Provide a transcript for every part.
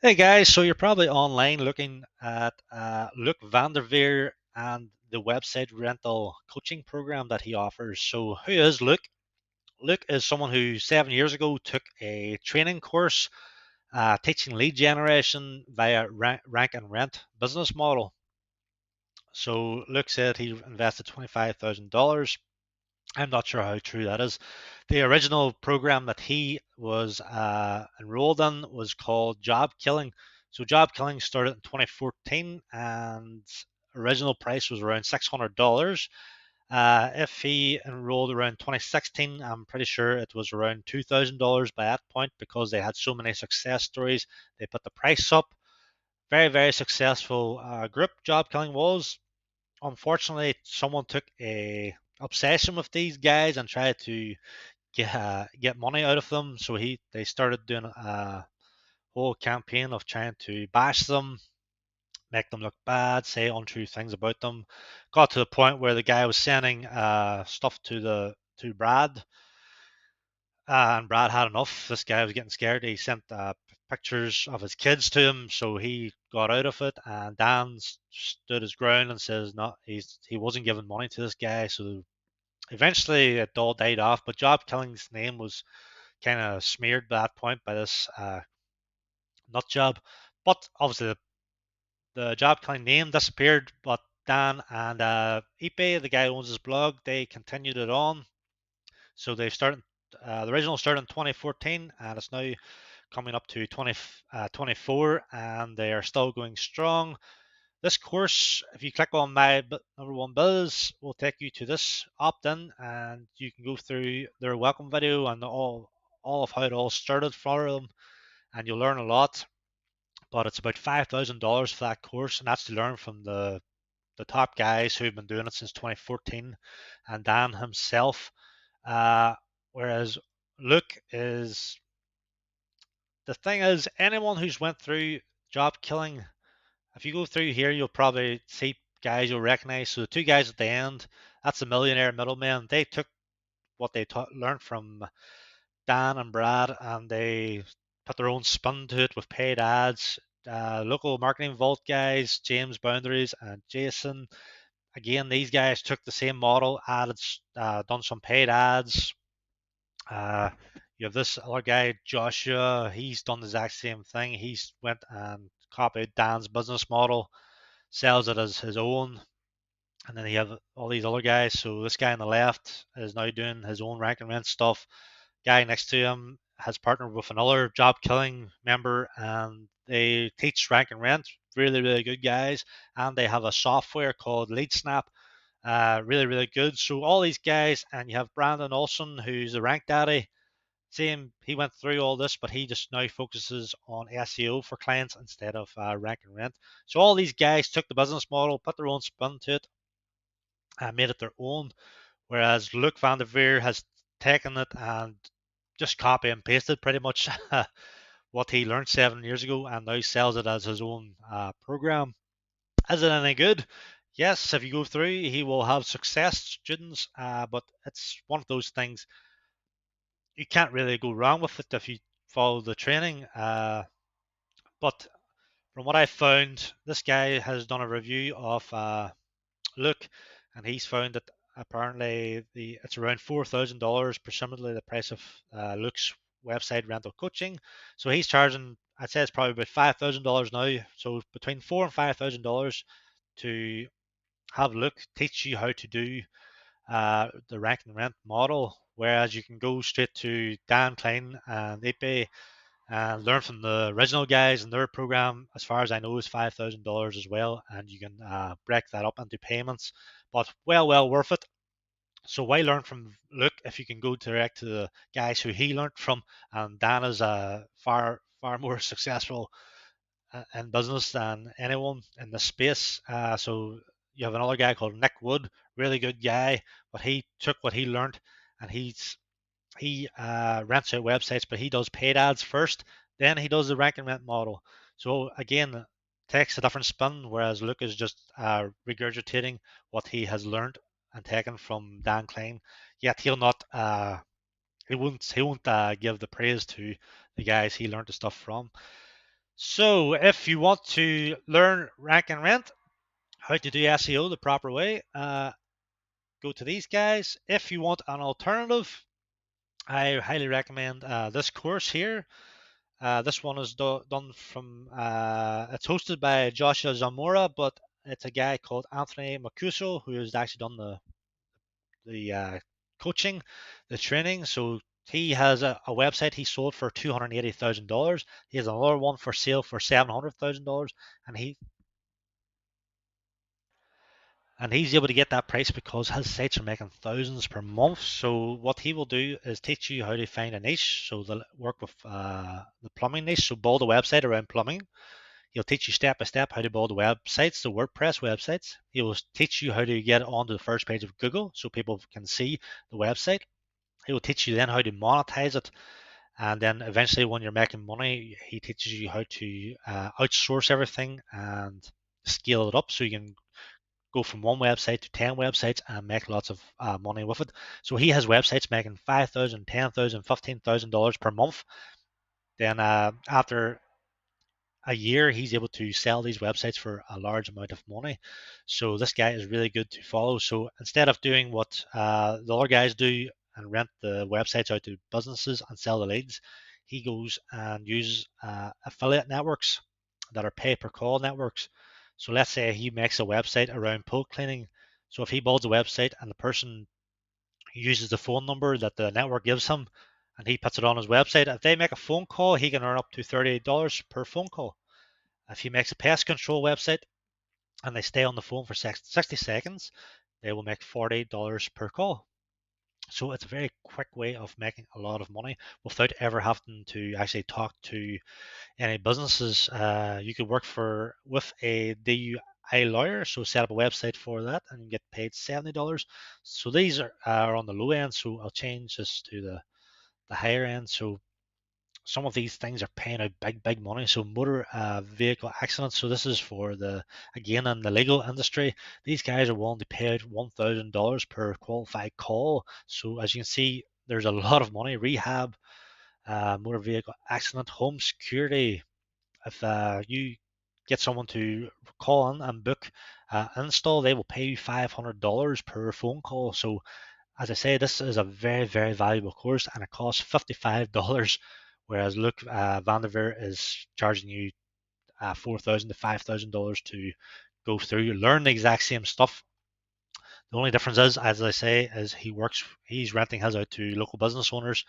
Hey guys, so you're probably online looking at Luke Veer and the website rental coaching program that he offers. So, who is Luke? Luke is someone who 7 years ago took a training course teaching lead generation via rank and rent business model. So, Luke said he invested $25,000. I'm not sure how true that is. The original program that he was enrolled in was called Job Killing. So Job Killing started in 2014, and original price was around $600. If he enrolled around 2016, I'm pretty sure it was around $2,000 by that point because they had so many success stories. They put the price up. Very, very successful group. Job Killing was. Unfortunately, someone took a obsession with these guys and tried to get money out of them. So they started doing a whole campaign of trying to bash them, make them look bad, say untrue things about them. Got to the point where the guy was sending stuff to Brad, and Brad had enough. This guy was getting scared. He sent pictures of his kids to him, so he got out of it. And Dan stood his ground and says not he wasn't giving money to this guy. So eventually it all died off. But Job Killing's name was kind of smeared by that point by this nut job. But obviously the Job Killing name disappeared. But Dan and Ipe, the guy who owns his blog, they continued it on. So they started. The original started in 2014, and it's now coming up to 2024, and they are still going strong. This course, if you click on my number one biz, will take you to this opt-in, and you can go through their welcome video and all of how it all started for them, and you'll learn a lot. But it's about $5,000 for that course, and that's to learn from the top guys who've been doing it since 2014, and Dan himself. Uh, Whereas Luke is the thing is anyone who's went through Job Killing, if you go through here, you'll probably see guys you'll recognize. So the two guys at the end, that's the millionaire middlemen. They took what they learned from Dan and Brad, and they put their own spin to it with paid ads. Local marketing vault guys, James Boundaries and Jason. Again, these guys took the same model, added, done some paid ads. Uh, you have this other guy, Joshua. He's done the exact same thing. He's went and copied Dan's business model, sells it as his own, and then you have all these other guys. So this guy on the left is now doing his own rank and rent stuff. Guy next to him has partnered with another Job Killing member, and they teach rank and rent. Really, really good guys, and they have a software called LeadSnap. Really, really good. So all these guys, and you have Brandon Olson, who's a rank daddy. Same, he went through all this, but he just now focuses on SEO for clients instead of rank and rent. So all these guys took the business model, put their own spin to it, and made it their own. Whereas Luke Van der Veer has taken it and just copy and pasted pretty much what he learned 7 years ago and now sells it as his own program. Is it any good? Yes, if you go through, he will have success students, but it's one of those things you can't really go wrong with it if you follow the training. But from what I found, this guy has done a review of Luke, and he's found that apparently it's around $4,000, presumably the price of Luke's website rental coaching. So he's charging, I'd say it's probably about $5,000 now. So between $4,000 and $5,000 to have Luke teach you how to do the rank and rent model, whereas you can go straight to Dan Klein and eBay and learn from the original guys and their program. As far as I know, is $5,000 as well, and you can break that up into payments. But well worth it. So why learn from Luke if you can go direct to the guys who he learned from? And Dan is far more successful in business than anyone in the space. So you have another guy called Nick Wood, really good guy, but he took what he learned and he rents out websites, but he does paid ads first, then he does the rank and rent model. So again, takes a different spin, whereas Luke is just regurgitating what he has learned and taken from Dan Klein. Yet he won't give the praise to the guys he learned the stuff from. So if you want to learn rank and rent, how to do SEO the proper way, go to these guys. If you want an alternative, I highly recommend this course here. This one is done from, it's hosted by Joshua Zamora, but it's a guy called Anthony Macuso who has actually done the coaching, the training. So he has a website he sold for $280,000. He has another one for sale for $700,000, and he's able to get that price because his sites are making thousands per month. So what he will do is teach you how to find a niche. So they'll work with the plumbing niche. So build a website around plumbing. He'll teach you step by step how to build websites, the WordPress websites. He will teach you how to get onto the first page of Google so people can see the website. He will teach you then how to monetize it. And then eventually, when you're making money, he teaches you how to outsource everything and scale it up so you can go from one website to 10 websites and make lots of money with it. So he has websites making $5,000, $10,000, $15,000 per month. Then after a year, he's able to sell these websites for a large amount of money. So this guy is really good to follow. So instead of doing what the other guys do and rent the websites out to businesses and sell the leads, he goes and uses affiliate networks that are pay per call networks. So let's say he makes a website around pool cleaning. So if he builds a website and the person uses the phone number that the network gives him and he puts it on his website, if they make a phone call, he can earn up to $38 per phone call. If he makes a pest control website and they stay on the phone for 60 seconds, they will make $40 per call. So it's a very quick way of making a lot of money without ever having to actually talk to any businesses. You could work for with a DUI lawyer, so set up a website for that and get paid $70. So these are on the low end. So I'll change this to the higher end. So some of these things are paying out big money. So motor vehicle accidents. So this is for the, again, in the legal industry, these guys are willing to pay out $1,000 per qualified call. So as you can see, there's a lot of money. Rehab, motor vehicle accident, home security. If you get someone to call in and book install, they will pay you $500 per phone call. So as I say, this is a very valuable course and it costs $55, whereas Luke Vanderveer is charging you $4,000 to $5,000 to go through, learn the exact same stuff. The only difference is, as I say, is he's renting his out to local business owners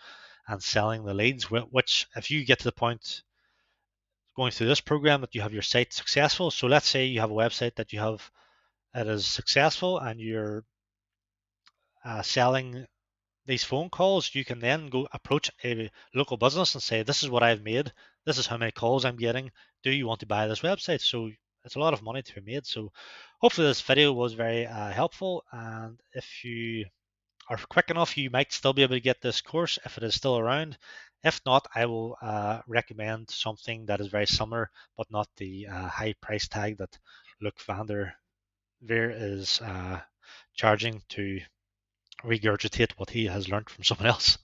and selling the leads, which if you get to the point going through this program that you have your site successful, so let's say you have a website that you have that is successful and you're selling these phone calls, you can then go approach a local business and say, this is what I've made, this is how many calls I'm getting, do you want to buy this website? So it's a lot of money to be made. So hopefully this video was very helpful, and if you are quick enough, you might still be able to get this course if it is still around. If not, I will recommend something that is very similar but not the high price tag that Luc Vander Veer is charging to regurgitate what he has learned from someone else.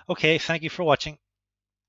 Okay, thank you for watching.